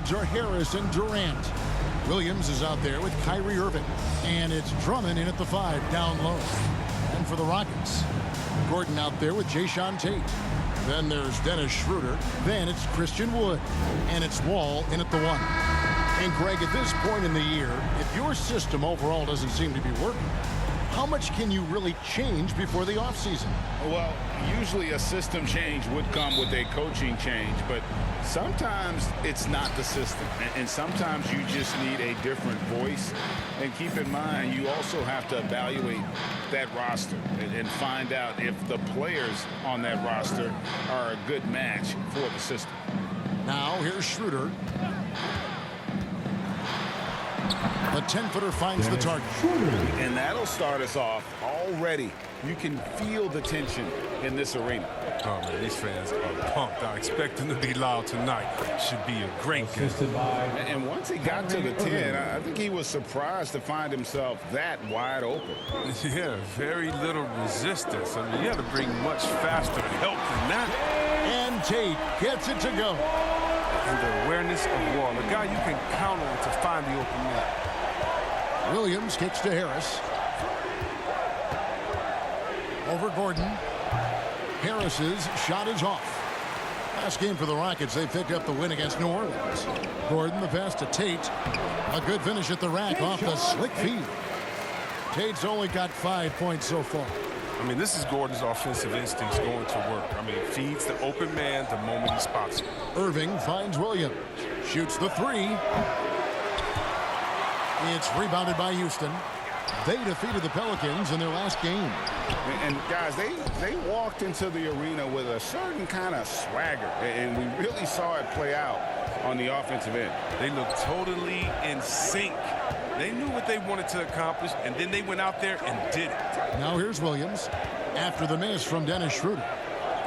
guards are Harris and Durant. Williams is out there with Kyrie Irving. And it's Drummond in at the 5, down low. And for the Rockets, Gordon out there with Jayshawn Tate. Then there's Dennis Schroeder. Then it's Christian Wood. And it's Wall in at the 1. And Greg, at this point in the year, if your system overall doesn't seem to be working, how much can you really change before the offseason? Well, usually a system change would come with a coaching change, but sometimes it's not the system. And sometimes you just need a different voice. And keep in mind, you also have to evaluate that roster and find out if the players on that roster are a good match for the system. Now here's Schroeder. The 10-footer finds the target. And that'll start us off already. You can feel the tension in this arena. Oh, man, these fans are pumped. I expect them to be loud tonight. Should be a great game. And once he got to the 10, I think he was surprised to find himself that wide open. Yeah, very little resistance. I mean, you have to bring much faster help than that. And Tate gets it to go. And the awareness of Wall, a guy you can count on to find the open man. Williams kicks to Harris. Over Gordon. Harris's shot is off. Last game for the Rockets, they picked up the win against New Orleans. Gordon, the pass to Tate. A good finish at the rack off the slick feed. Tate's only got 5 points so far. I mean, this is Gordon's offensive instincts going to work. I mean, feeds the open man the moment he spots him. Irving finds Williams. Shoots the 3. It's rebounded by Houston. They defeated the Pelicans in their last game. And guys, they walked into the arena with a certain kind of swagger, and we really saw it play out on the offensive end. They looked totally in sync. They knew what they wanted to accomplish, and then they went out there and did it. Now here's Williams after the miss from Dennis Schroeder.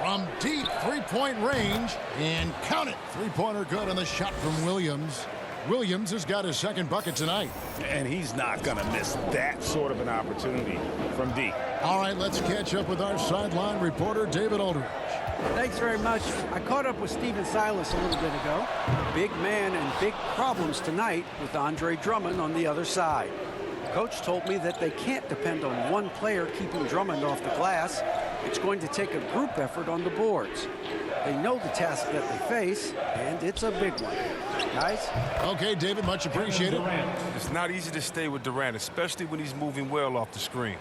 From deep three-point range, and count it. Three-pointer good on the shot from Williams. Williams has got his second bucket tonight. And he's not going to miss that sort of an opportunity from deep. All right, let's catch up with our sideline reporter, David Aldridge. Thanks very much. I caught up with Stephen Silas a little bit ago. Big man and big problems tonight with Andre Drummond on the other side. Coach told me that they can't depend on one player keeping Drummond off the glass. It's going to take a group effort on the boards. They know the task that they face, and it's a big one. Guys? Okay, David, much appreciated. It's not easy to stay with Durant, especially when he's moving well off the screen.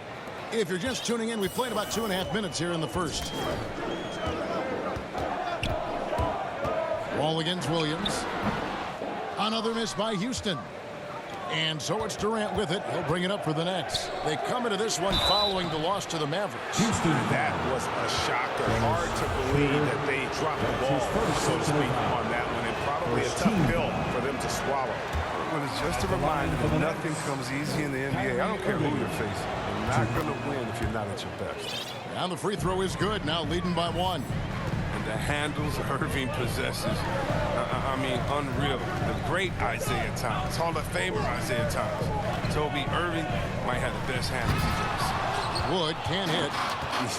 If you're just tuning in, we played about 2.5 minutes here in the first. Wall against Williams. Another miss by Houston. And so it's Durant with it. He'll bring it up for the Nets. They come into this one following the loss to the Mavericks. That was a shocker. Hard to believe that they dropped the ball, so to speak, on that one. And probably a tough pill for them to swallow. Well, it's just a reminder that nothing comes easy in the NBA. I don't care who you're facing. You're not going to win if you're not at your best. And the free throw is good. Now leading by 1. And the handles Irving possesses, I mean, unreal. The great Isaiah Thomas, Hall of Famer Isaiah Thomas. Toby Irving might have the best handles he's ever seen. Wood can hit.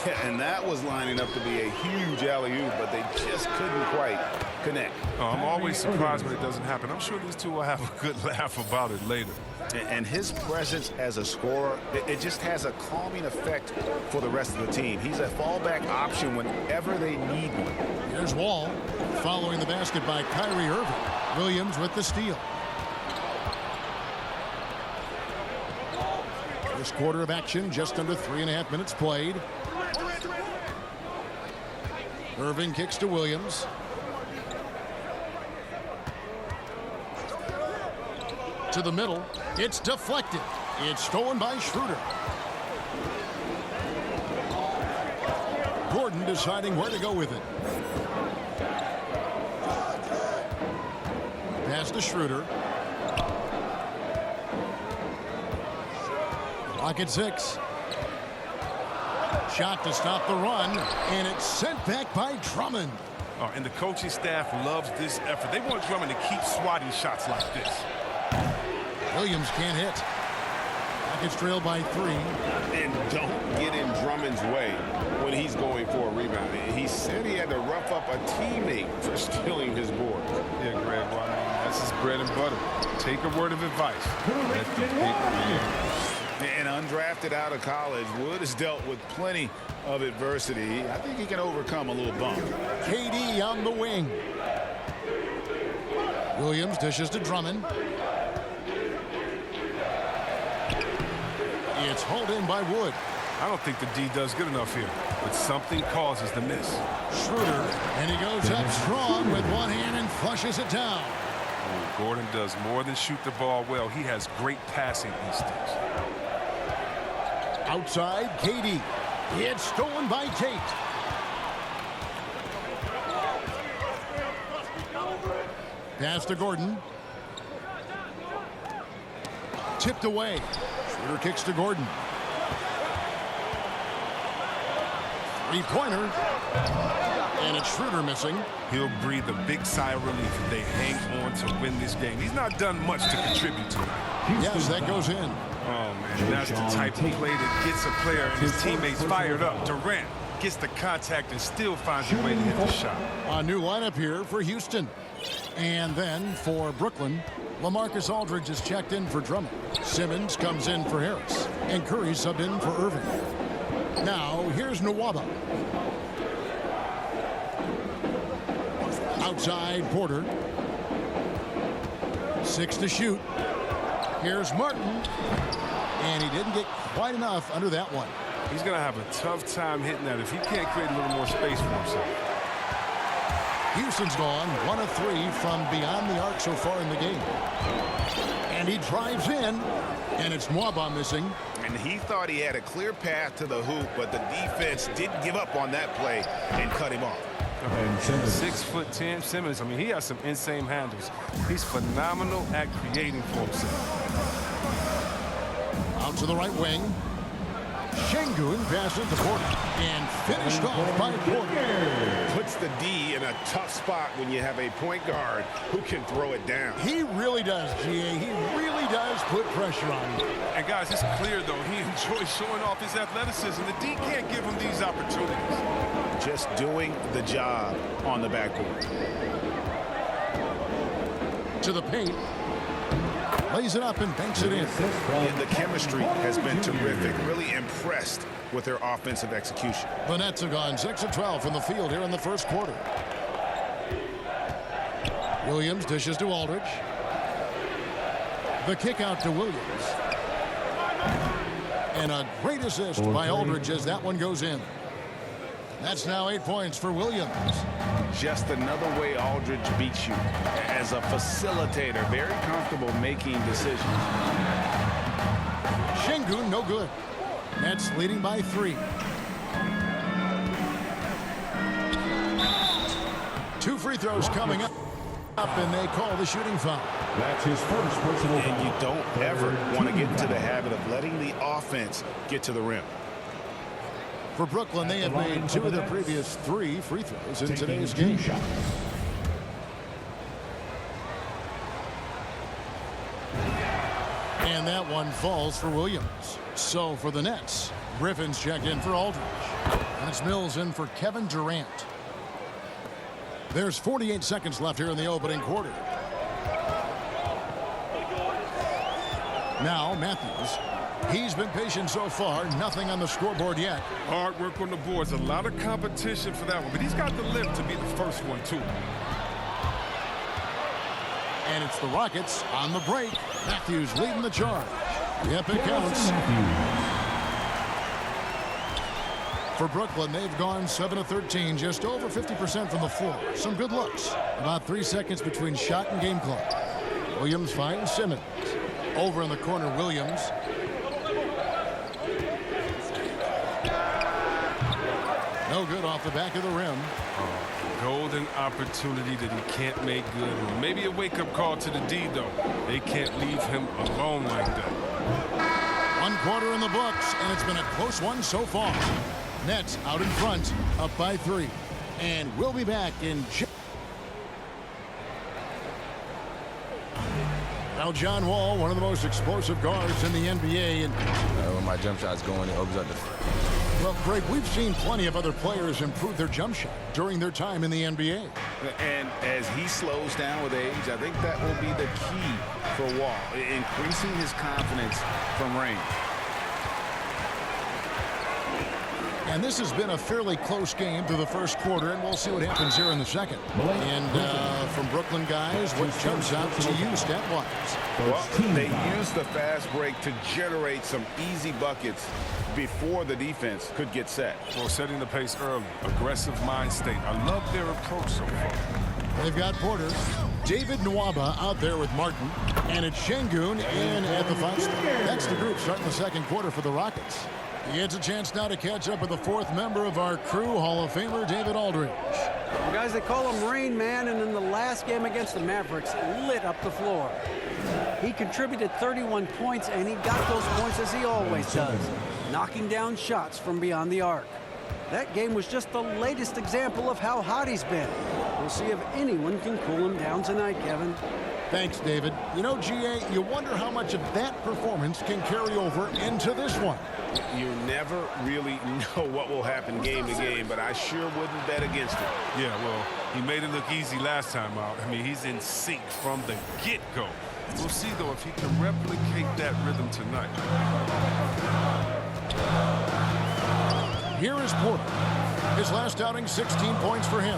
Yeah, and that was lining up to be a huge alley-oop, but they just couldn't quite connect. Oh, I'm always surprised when it doesn't happen. I'm sure these two will have a good laugh about it later. And his presence as a scorer, it just has a calming effect for the rest of the team. He's a fallback option whenever they need one. Here's Wall following the basket by Kyrie Irving. Williams with the steal. First quarter of action, just under 3.5 minutes played. Irving kicks to Williams. To the middle. It's deflected. It's stolen by Schroeder. Gordon deciding where to go with it. Pass to Schroeder. Clock at 6. Shot to stop the run, and it's sent back by Drummond. Oh, and the coaching staff loves this effort. They want Drummond to keep swatting shots like this. Williams can't hit. Rockets trail by 3. And don't get in Drummond's way when he's going for a rebound. He said he had to rough up a teammate for stealing his board. Yeah, Greg, well, I mean, that's his bread and butter. Take a word of advice. Let the big man. And undrafted out of college, Wood has dealt with plenty of adversity. I think he can overcome a little bump. KD on the wing. Williams dishes to Drummond. It's hauled in by Wood. I don't think the D does good enough here, but something causes the miss. Schroeder, and he goes up strong with one hand and flushes it down. Oh, Gordon does more than shoot the ball well. He has great passing instincts. Outside, KD. It's stolen by Tate. Pass to Gordon. Tipped away. Schroeder kicks to Gordon. Three-pointer. And it's Schroeder missing. He'll breathe a big sigh of relief if they hang on to win this game. He's not done much to contribute to it. Yes, that goes in. Oh, man, that's the type of play that gets a player and his teammates fired up. Durant gets the contact and still finds a way to hit the shot. A new lineup here for Houston. And then for Brooklyn, LaMarcus Aldridge is checked in for Drummond. Simmons comes in for Harris. And Curry subbed in for Irving. Now, here's Nwaba. Outside, Porter. 6 to shoot. Here's Martin. And he didn't get quite enough under that one. He's going to have a tough time hitting that if he can't create a little more space for himself. Houston's gone 1 of 3 from beyond the arc so far in the game. And he drives in. And it's Nwaba missing. And he thought he had a clear path to the hoop, but the defense didn't give up on that play and cut him off. 6'10" Simmons. I mean, he has some insane handles. He's phenomenal at creating for himself. Out to the right wing. Şengün passes to Porter and finished off by Porter. Puts the D in a tough spot when you have a point guard who can throw it down. He really does, GA. He really does put pressure on him. And guys, it's clear though he enjoys showing off his athleticism. The D can't give him these opportunities. Just doing the job on the backboard. To the paint. Lays it up and banks it in. And the chemistry has been terrific. Really impressed with their offensive execution. The Nets have gone 6 of 12 from the field here in the first quarter. Williams dishes to Aldridge. The kick out to Williams. And a great assist by Aldridge as that one goes in. That's now 8 points for Williams. Just another way Aldridge beats you. As a facilitator, very comfortable making decisions. Şengün, no good. Nets leading by 3. 2 free throws coming up, and they call the shooting foul. That's his first personal foul. And you don't ever want to get into the habit of letting the offense get to the rim. For Brooklyn, they have made 2 of their previous 3 free throws in today's game. And that one falls for Williams. So for the Nets, Griffin's checked in for Aldridge. And it's Mills in for Kevin Durant. There's 48 seconds left here in the opening quarter. Now Matthews. He's been patient so far. Nothing on the scoreboard yet. Hard work on the boards. A lot of competition for that one. But he's got the lift to be the first one, too. And it's the Rockets on the break. Matthews leading the charge. Yep, it counts. For Brooklyn, they've gone 7 of 13, just over 50% from the floor. Some good looks. About 3 seconds between shot and game clock. Williams finds Simmons. Over in the corner, Williams. No good off the back of the rim. Golden opportunity that he can't make good on. Maybe a wake-up call to the D, though. They can't leave him alone like that. 1 quarter in the books, and it's been a close one so far. Nets out in front, up by 3. And we'll be back in... Now John Wall, one of the most explosive guards in the NBA. And when my jump shot's going, it opens up the... well, Greg, we've seen plenty of other players improve their jump shot during their time in the NBA. And as he slows down with age, I think that will be the key for Wall, increasing his confidence from range. And this has been a fairly close game through the first quarter, and we'll see what happens here in the second. And from Brooklyn guys, what jumps out to you stat-wise? Well, they used the fast break to generate some easy buckets before the defense could get set. Well, setting the pace early, aggressive mind state. I love their approach so far. They've got Porter, David Nwaba out there with Martin, and it's Şengün in at the 5 spot. That's the group starting the second quarter for the Rockets. He gets a chance now to catch up with the 4th member of our crew, Hall of Famer David Aldridge. Well, guys, they call him Rain Man, and in the last game against the Mavericks, lit up the floor. He contributed 31 points, and he got those points as he always does, knocking down shots from beyond the arc. That game was just the latest example of how hot he's been. We'll see if anyone can cool him down tonight, Kevin. Thanks, David. You know, GA, you wonder how much of that performance can carry over into this one. You never really know what will happen game to game, but I sure wouldn't bet against it. Yeah, well, he made it look easy last time out. I mean, he's in sync from the get-go. We'll see, though, if he can replicate that rhythm tonight. Here is Porter. His last outing, 16 points for him.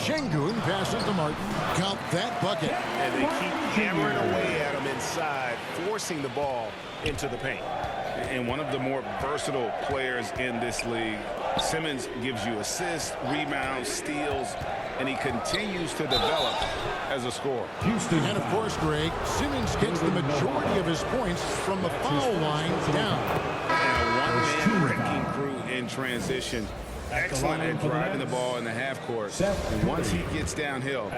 Şengün passes to Martin. Count that bucket. And they keep hammering away at him inside, forcing the ball into the paint. And one of the more versatile players in this league. Simmons gives you assists, rebounds, steals, and he continues to develop as a scorer. And of course, Greg, Simmons gets the majority of his points from the foul line down. And a one-man wrecking crew in transition. Excellent at driving the ball in the half court. And once he gets downhill.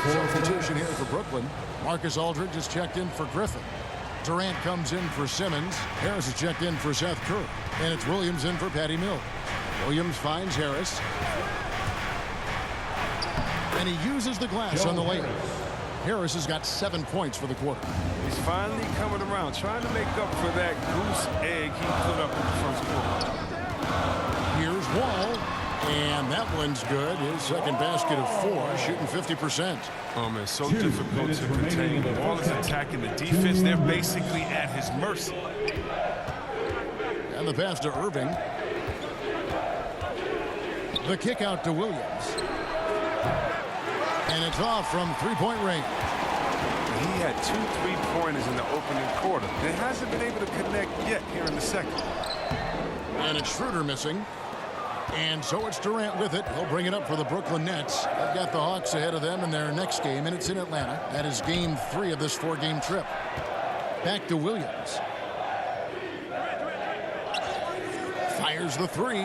Substitution here for Brooklyn. Marcus Aldridge has checked in for Griffin. Durant comes in for Simmons. Harris has checked in for Seth Curry. And it's Williams in for Patty Mills. Williams finds Harris. And he uses the glass on the layup. Harris has got 7 points for the quarter. He's finally coming around, trying to make up for that goose egg he put up in the first quarter. Here's Wall. And that one's good. His second basket of 4, shooting 50%. Oh, man, so difficult to contain. Wall is attacking the defense. They're basically at his mercy. And the pass to Irving. The kick out to Williams. And it's off from three-point range. He had 2 3-pointers in the opening quarter. He hasn't been able to connect yet here in the second. And it's Schroeder missing. And so it's Durant with it. He'll bring it up for the Brooklyn Nets. They've got the Hawks ahead of them in their next game, and it's in Atlanta. That is game 3 of this 4-game trip. Back to Williams. Fires the 3.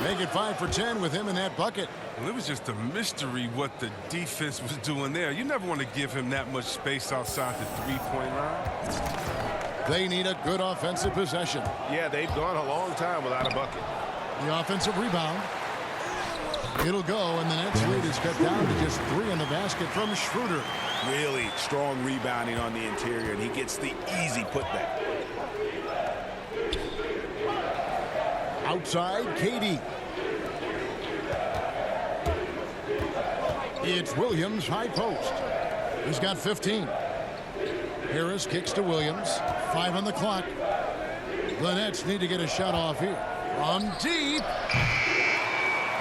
Make it 5 for 10 with him in that bucket. Well, it was just a mystery what the defense was doing there. You never want to give him that much space outside the 3-point line. They need a good offensive possession. Yeah, they've gone a long time without a bucket. The offensive rebound. It'll go, and the Nets lead is cut down to just 3 in the basket from Schroeder. Really strong rebounding on the interior, and he gets the easy putback. Outside, KD. It's Williams, high post. He's got 15. Harris kicks to Williams. 5 on the clock. The Nets need to get a shot off here. From deep.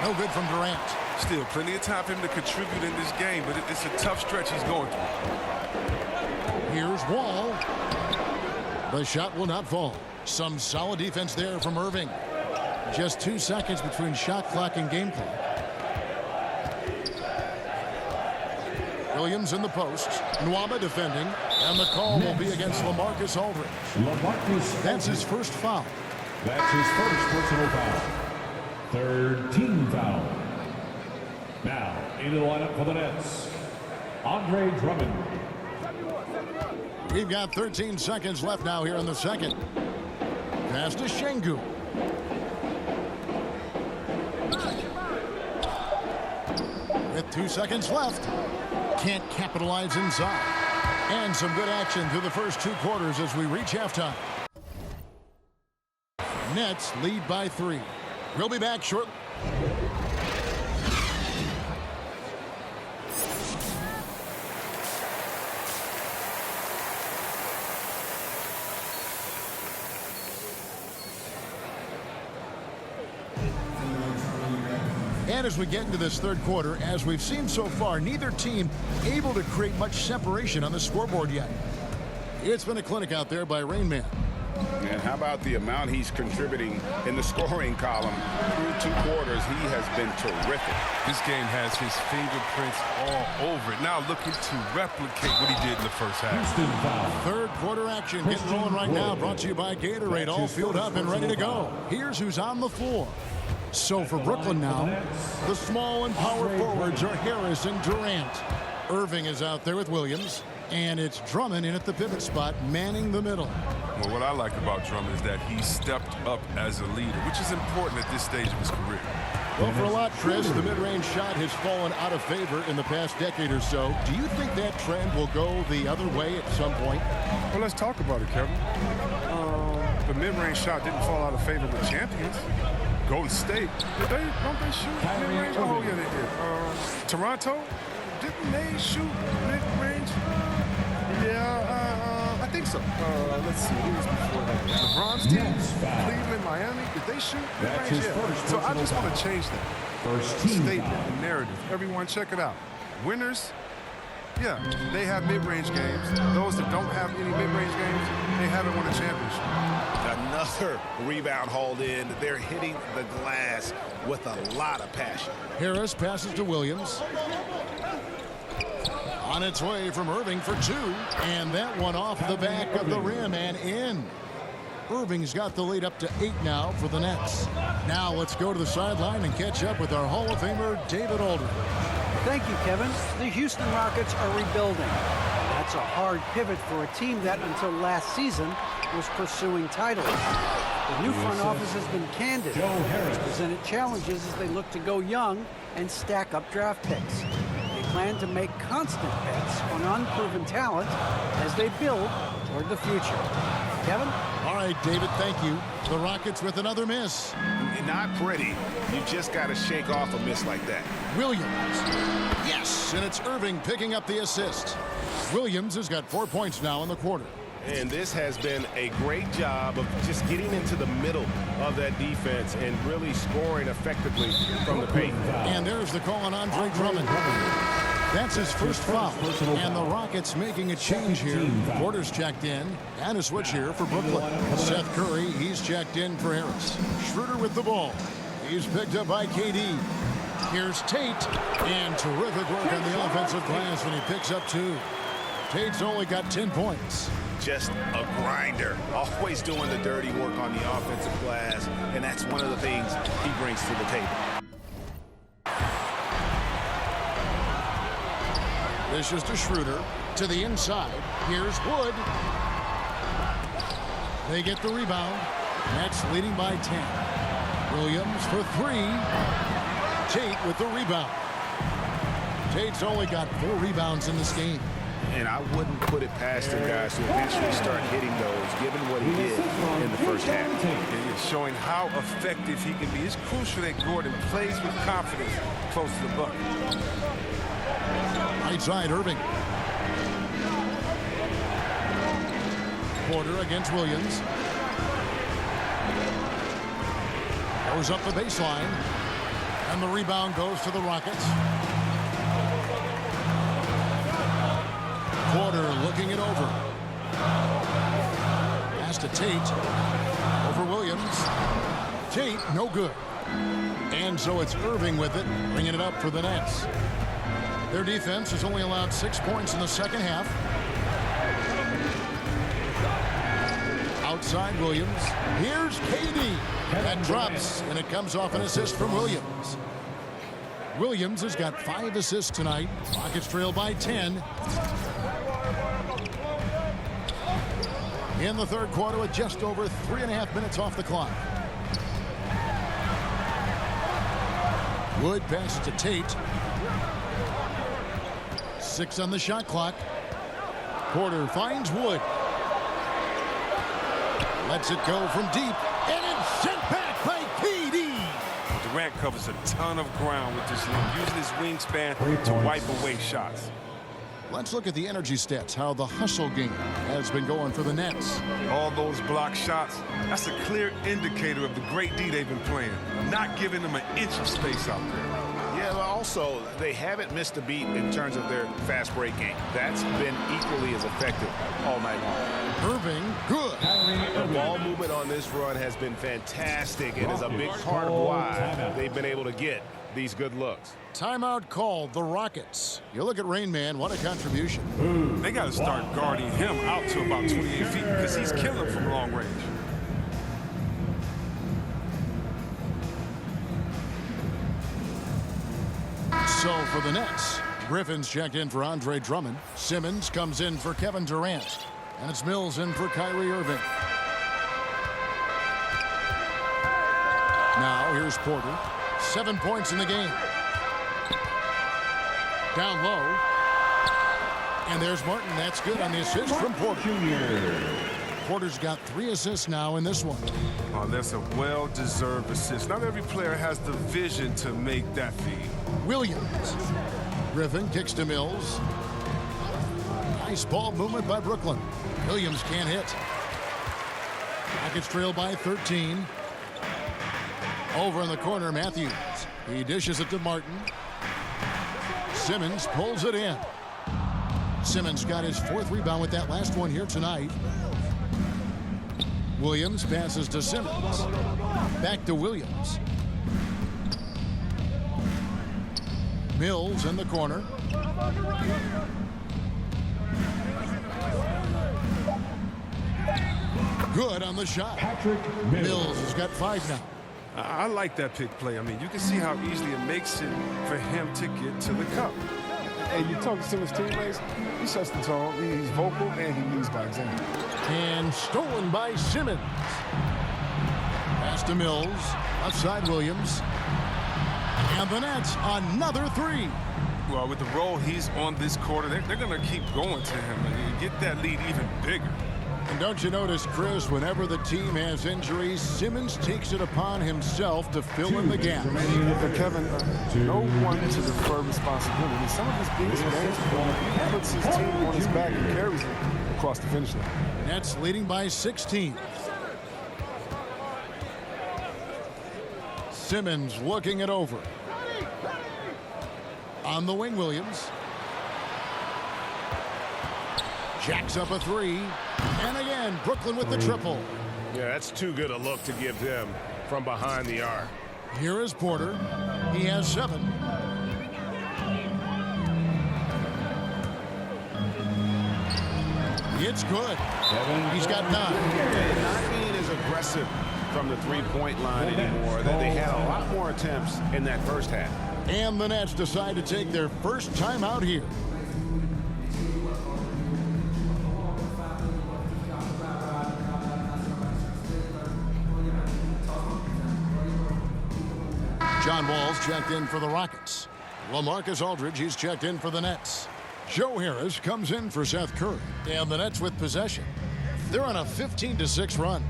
No good from Durant. Still plenty of time for him to contribute in this game, but it's a tough stretch he's going through. Here's Wall. The shot will not fall. Some solid defense there from Irving. Just 2 seconds between shot clock and game clock. Williams in the post. Nwaba defending. And the call will be against LaMarcus Aldridge. That's his first foul. That's his first personal foul. 3rd team foul. Now, into the lineup for the Nets, Andre Drummond. We've got 13 seconds left now here in the second. Pass to Şengün. With 2 seconds left. Can't capitalize inside. And some good action through the first 2 quarters as we reach halftime. Nets lead by 3. We'll be back shortly. And as we get into this third quarter, as we've seen so far, neither team able to create much separation on the scoreboard yet. It's been a clinic out there by Rain Man. And how about the amount he's contributing in the scoring column through 2 quarters? He has been terrific. This game has his fingerprints all over it. Now looking to replicate what he did in the first half. Third quarter action getting rolling right now. Brought to you by Gatorade. All fueled up and ready to go. Here's who's on the floor. So for Brooklyn now, the small and power forwards are Harris and Durant. Irving is out there with Williams. And it's Drummond in at the pivot spot, manning the middle. Well, what I like about Drummond is that he stepped up as a leader, which is important at this stage of his career. Well, for a lot, Chris, the mid-range shot has fallen out of favor in the past decade or so. Do you think that trend will go the other way at some point? Well, let's talk about it, Kevin. The mid-range shot didn't fall out of favor with champions. Golden State, don't they shoot mid-range? Oh, yeah, they did. Toronto, didn't they shoot mid-range? Yeah, I think so. Let's see, who was before that? LeBron's team, Cleveland, Miami, did they shoot mid-range? Yeah. So I just want to change that statement and narrative. Everyone, check it out. Winners, yeah, they have mid-range games. Those that don't have any mid-range games, they haven't won a championship. Another rebound hauled in. They're hitting the glass with a lot of passion. Harris passes to Williams. On its way from Irving for 2. And that one off the back of the rim and in. Irving's got the lead up to 8 now for the Nets. Now let's go to the sideline and catch up with our Hall of Famer, David Aldridge. Thank you, Kevin. The Houston Rockets are rebuilding. That's a hard pivot for a team that, until last season, was pursuing titles. The new front office has been candid. It's presented challenges as they look to go young and stack up draft picks. They plan to make constant bets on unproven talent as they build toward the future. Kevin? All right, David, thank you. The Rockets with another miss. Not pretty. You just got to shake off a miss like that. Williams. Yes, and it's Irving picking up the assist. Williams has got 4 points now in the quarter. And this has been a great job of just getting into the middle of that defense and really scoring effectively from the paint. And there's the call on Andre Drummond. That's his first foul. And the Rockets making a change here. Porter's checked in. And a switch here for Brooklyn. Seth Curry, he's checked in for Harris. Schroeder with the ball. He's picked up by KD. Here's Tate. And terrific work on the offensive glass when he picks up 2. Tate's only got 10 points. Just a grinder. Always doing the dirty work on the offensive glass. And that's one of the things he brings to the table. This is to Schroeder. To the inside. Here's Wood. They get the rebound. Nets leading by 10. Williams for 3. Tate with the rebound. Tate's only got 4 rebounds in this game. And I wouldn't put it past him, guys, to eventually start hitting those, given what he did in the first half. It's showing how effective he can be. It's crucial that Gordon plays with confidence close to the bucket. Right side, Irving. Porter against Williams. Goes up the baseline. And the rebound goes to the Rockets. Porter looking it over. Pass to Tate. Over Williams. Tate, no good. And so it's Irving with it, bringing it up for the Nets. Their defense has only allowed 6 points in the second half. Outside Williams. Here's KD. That drops, and it comes off an assist from Williams. Williams has got 5 assists tonight. Rockets trail by 10. In the third quarter with just over 3.5 minutes off the clock. Wood passes to Tate. 6 on the shot clock. Porter finds Wood. Lets it go from deep. And it's sent back by KD. Durant covers a ton of ground with this lead, using his wingspan to wipe away shots. Let's look at the energy stats, how the hustle game has been going for the Nets. All those block shots, that's a clear indicator of the great D they've been playing, not giving them an inch of space out there. Yeah, but also, they haven't missed a beat in terms of their fast break game. That's been equally as effective all night long. Irving, good. The ball movement on this run has been fantastic and is a big part of why they've been able to get these good looks. Timeout called, the Rockets. You look at Rain Man, what a contribution. They got to start guarding him out to about 28 feet because he's killing from long range. So for the Nets, Griffin's checked in for Andre Drummond. Simmons comes in for Kevin Durant. And it's Mills in for Kyrie Irving. Now here's Porter. 7 points in the game. Down low. And there's Martin. That's good on the assist from Porter. Porter's got 3 assists now in this one. Oh, that's a well-deserved assist. Not every player has the vision to make that feed. Williams. Griffin kicks to Mills. Nice ball movement by Brooklyn. Williams can't hit. Rockets trail by 13. Over in the corner, Matthews. He dishes it to Martin. Simmons pulls it in. Simmons got his 4th rebound with that last one here tonight. Williams passes to Simmons. Back to Williams. Mills in the corner. Good on the shot. Mills has got 5 now. I like that pick play. I mean, you can see how easily it makes it for him to get to the cup. Hey, you talk to his teammates, he sets the tone, he's vocal, and he leads by example. And stolen by Simmons. Pass to Mills. Left side Williams. And the Nets, another 3. Well, with the role he's on this quarter, they're going to keep going to him and get that lead even bigger. And don't you notice, Chris, whenever the team has injuries, Simmons takes it upon himself to fill in the gaps. But Kevin, no one to defer responsibility. Some of his biggest games, he puts his team on his back and carries it across the finish line. Nets leading by 16. Simmons looking it over. On the wing, Williams. Jacks up a 3. And again, Brooklyn with the triple. Yeah, that's too good a look to give them from behind the arc. Here is Porter. He has 7. It's good. He's got 9. Not being as aggressive from the three-point line anymore. They had a lot more attempts in that first half. And the Nets decide to take their first timeout here. John Wall's checked in for the Rockets. LaMarcus Aldridge, he's checked in for the Nets. Joe Harris comes in for Seth Curry. And the Nets with possession. They're on a 15-6 run.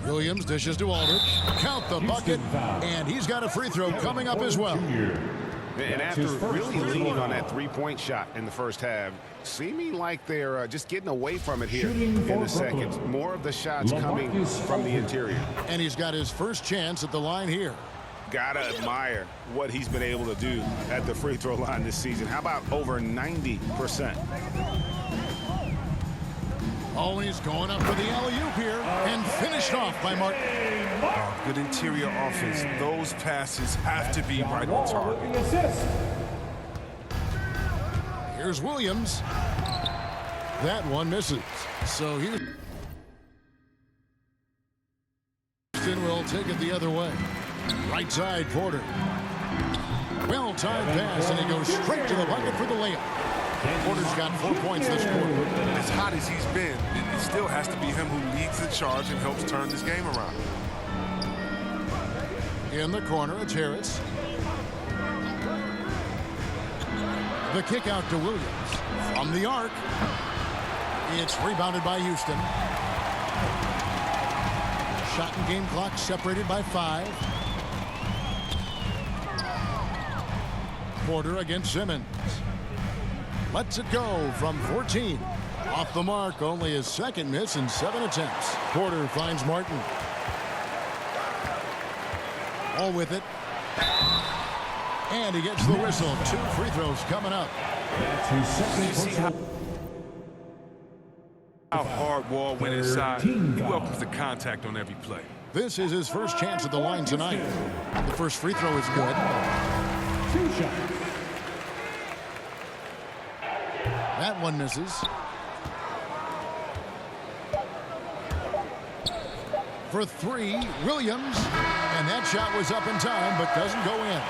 Williams dishes to Aldridge. Count the bucket. And he's got a free throw coming up as well. And after really leaning on that three-point shot in the first half, seeming like they're just getting away from it here in the second. More of the shots coming from the interior. And he's got his first chance at the line here. Gotta admire what he's been able to do at the free throw line this season. How about over 90%? Oh, he's going up for the alley-oop here and finished off by Martin. Oh, good interior offense. Those passes have to be right on target. Here's Williams. That one misses. So here Houston will take it the other way. Right side, Porter. Well-timed pass, and he goes straight to the bucket for the layup. Porter's got 4 points this quarter. As hot as he's been, it still has to be him who leads the charge and helps turn this game around. In the corner, it's Harris. The kick out to Williams. From the arc. It's rebounded by Houston. Shot and game clock separated by 5. Porter against Simmons. Lets it go from 14. Off the mark, only his second miss in 7 attempts. Porter finds Martin. All with it. And he gets the whistle. 2 free throws coming up. How hard wall went inside. He welcomes the contact on every play. This is his first chance at the line tonight. The first free throw is good. 2 shots. That one misses. For 3, Williams. And that shot was up in time, but doesn't go in.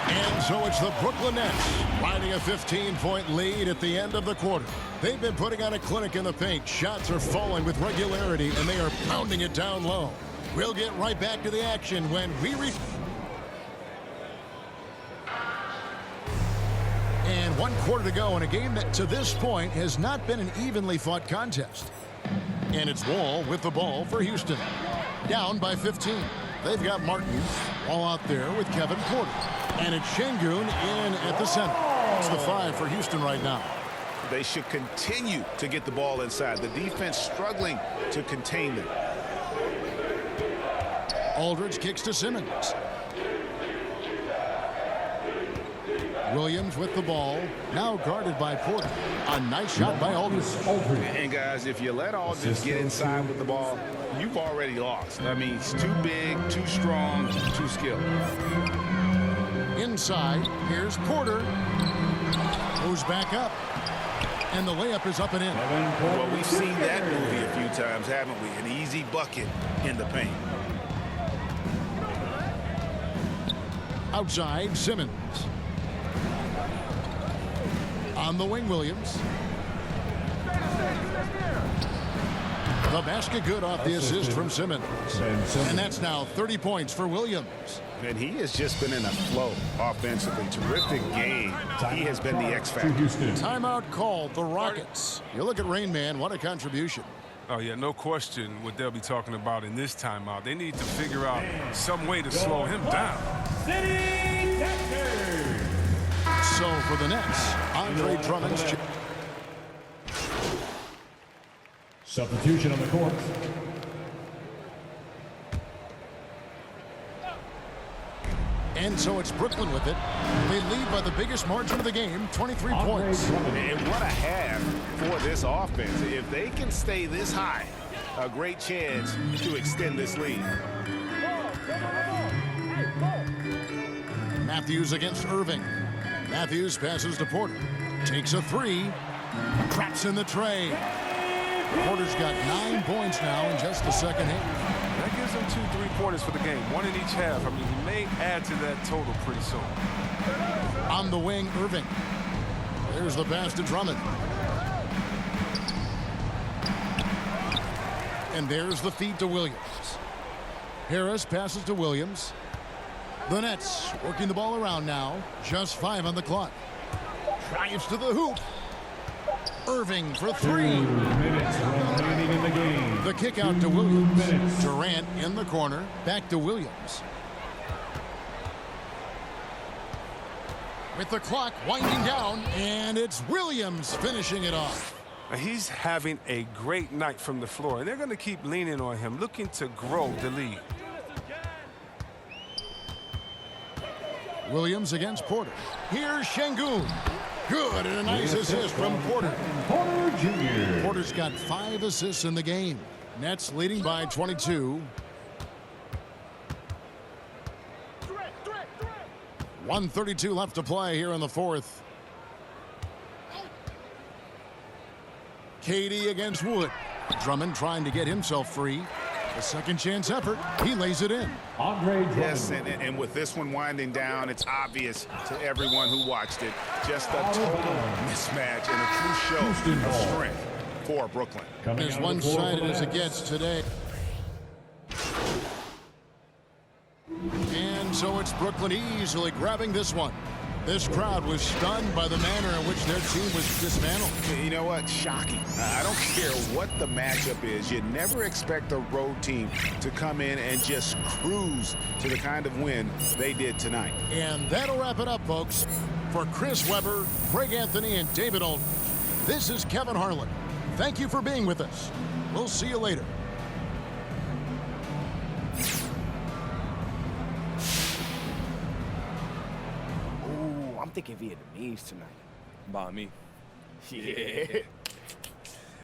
And so it's the Brooklyn Nets riding a 15-point lead at the end of the quarter. They've been putting on a clinic in the paint. Shots are falling with regularity, and they are pounding it down low. We'll get right back to the action when we reach. And 1 quarter to go in a game that to this point has not been an evenly fought contest. And it's Wall with the ball for Houston. Down by 15. They've got Martin all out there with Kevin Porter. And it's Şengün in at the center. It's the 5 for Houston right now. They should continue to get the ball inside. The defense struggling to contain them. Aldridge kicks to Simmons. Williams with the ball. Now guarded by Porter. A nice shot by Aldridge. And guys, if you let Aldridge get inside with the ball, you've already lost. I mean, he's too big, too strong, too skilled. Inside, here's Porter. Goes back up. And the layup is up and in. Well, we've seen that movie a few times, haven't we? An easy bucket in the paint. Outside, Simmons. On the wing, Williams. The basket good off the assist from Simmons. And that's now 30 points for Williams. And he has just been in a flow offensively. Terrific game. He has been the X factor. Timeout called, the Rockets. You look at Rain Man, what a contribution. Oh, yeah, no question what they'll be talking about in this timeout. They need to figure out some way to slow him down. So for the Nets, Andre Drummond's. Substitution on the court. And so it's Brooklyn with it. They lead by the biggest margin of the game, 23 points. And what a half for this offense. If they can stay this high, a great chance to extend this lead. Matthews against Irving. Matthews passes to Porter. Takes a 3. Traps in the tray. Porter's got 9 points now in just the second half. That gives him 2 3-pointers for the game, 1 in each half. I mean, he may add to that total pretty soon. On the wing, Irving. There's the pass to Drummond. And there's the feed to Williams. Harris passes to Williams. The Nets working the ball around now. Just 5 on the clock. Drives to the hoop. Irving for 3. 2 minutes remaining in the game. The kick out to Williams. Durant in the corner. Back to Williams. With the clock winding down, and it's Williams finishing it off. He's having a great night from the floor, and they're going to keep leaning on him, looking to grow the lead. Williams against Porter. Here's Şengün. Good, and a nice assist from Porter. Porter Jr. Porter's got 5 assists in the game. Nets leading by 22. 1:32 left to play here in the fourth. Katie against Wood. Drummond trying to get himself free. A second chance effort. He lays it in. Andre Drummond. Yes, and with this one winding down, it's obvious to everyone who watched it. Just a total mismatch and a true show of strength for Brooklyn. As one-sided as it gets today. And so it's Brooklyn easily grabbing this one. This crowd was stunned by the manner in which their team was dismantled. You know what? Shocking. I don't care what the matchup is. You never expect a road team to come in and just cruise to the kind of win they did tonight. And that'll wrap it up, folks. For Chris Webber, Greg Anthony, and David Alden, this is Kevin Harlan. Thank you for being with us. We'll see you later. I'm thinking Vietnamese tonight. By me. Yeah.